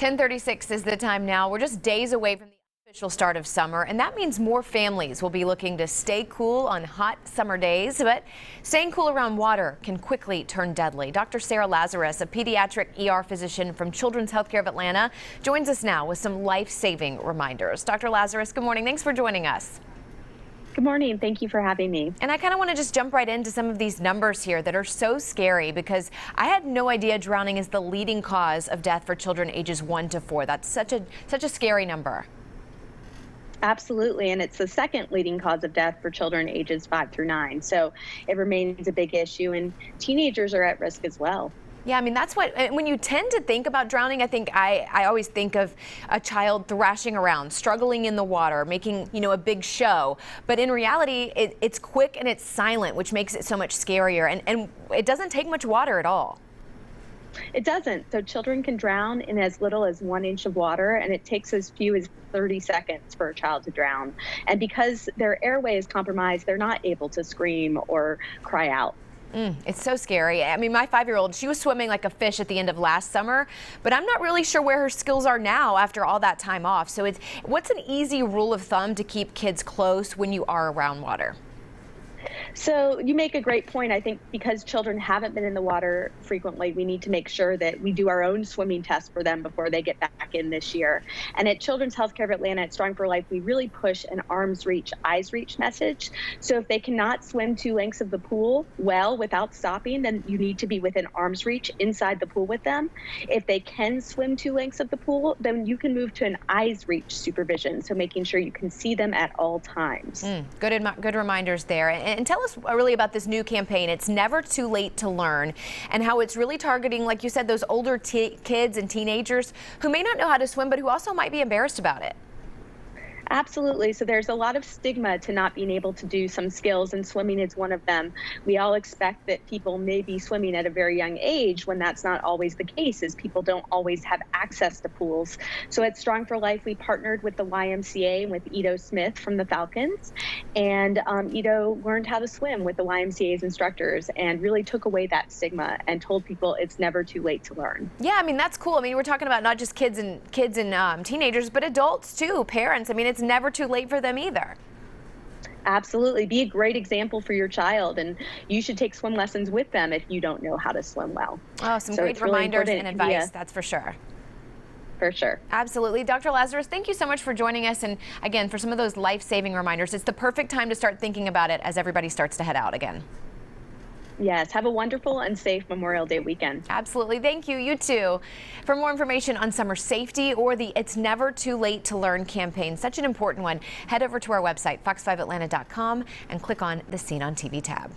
10:36 is the time now. We're just days away from the official start of summer, and that means more families will be looking to stay cool on hot summer days. But staying cool around water can quickly turn deadly. Dr. Sarah Lazarus, a pediatric ER physician from Children's Healthcare of Atlanta, joins us now with some life-saving reminders. Dr. Lazarus, good morning. Thanks for joining us. Good morning. Thank you for having me. And I kind of want to just jump right into some of these numbers here that are so scary, because I had no idea drowning is the leading cause of death for children ages 1 to 4. That's such a scary number. Absolutely. And it's the second leading cause of death for children ages 5 through 9. So it remains a big issue, and teenagers are at risk as well. Yeah, I mean, that's what, when you tend to think about drowning, I think I always think of a child thrashing around, struggling in the water, making, a big show. But in reality, it's quick and it's silent, which makes it so much scarier. And it doesn't take much water at all. It doesn't. So children can drown in as little as 1 inch of water, and it takes as few as 30 seconds for a child to drown. And because their airway is compromised, they're not able to scream or cry out. It's so scary. I mean, my 5-year-old, she was swimming like a fish at the end of last summer, but I'm not really sure where her skills are now after all that time off. So what's an easy rule of thumb to keep kids close when you are around water? So you make a great point. I think because children haven't been in the water frequently, we need to make sure that we do our own swimming test for them before they get back in this year. And at Children's Healthcare of Atlanta at Strong for Life, we really push an arm's reach, eyes reach message. So if they cannot swim 2 lengths of the pool well without stopping, then you need to be within arm's reach inside the pool with them. If they can swim 2 lengths of the pool, then you can move to an eyes reach supervision. So making sure you can see them at all times. Good reminders there. And tell us really about this new campaign, It's Never Too Late to Learn, and how it's really targeting, like you said, those older kids and teenagers who may not know how to swim, but who also might be embarrassed about it. Absolutely. So there's a lot of stigma to not being able to do some skills, and swimming is one of them. We all expect that people may be swimming at a very young age, when that's not always the case, as people don't always have access to pools. So at Strong for Life, we partnered with the YMCA and with Ito Smith from the Falcons, and Ito learned how to swim with the YMCA's instructors and really took away that stigma and told people it's never too late to learn. Yeah, I mean, that's cool. I mean, we're talking about not just kids and teenagers, but adults too, parents. I mean, it's never too late for them either. Absolutely. Be a great example for your child, and you should take swim lessons with them if you don't know how to swim well. Oh, some great reminders and advice, that's for sure. For sure. Absolutely. Dr. Lazarus, thank you so much for joining us, and again, for some of those life-saving reminders. It's the perfect time to start thinking about it as everybody starts to head out again. Yes, have a wonderful and safe Memorial Day weekend. Absolutely. Thank you. You too. For more information on summer safety or the It's Never Too Late to Learn campaign, such an important one, head over to our website, fox5atlanta.com, and click on the Scene on TV tab.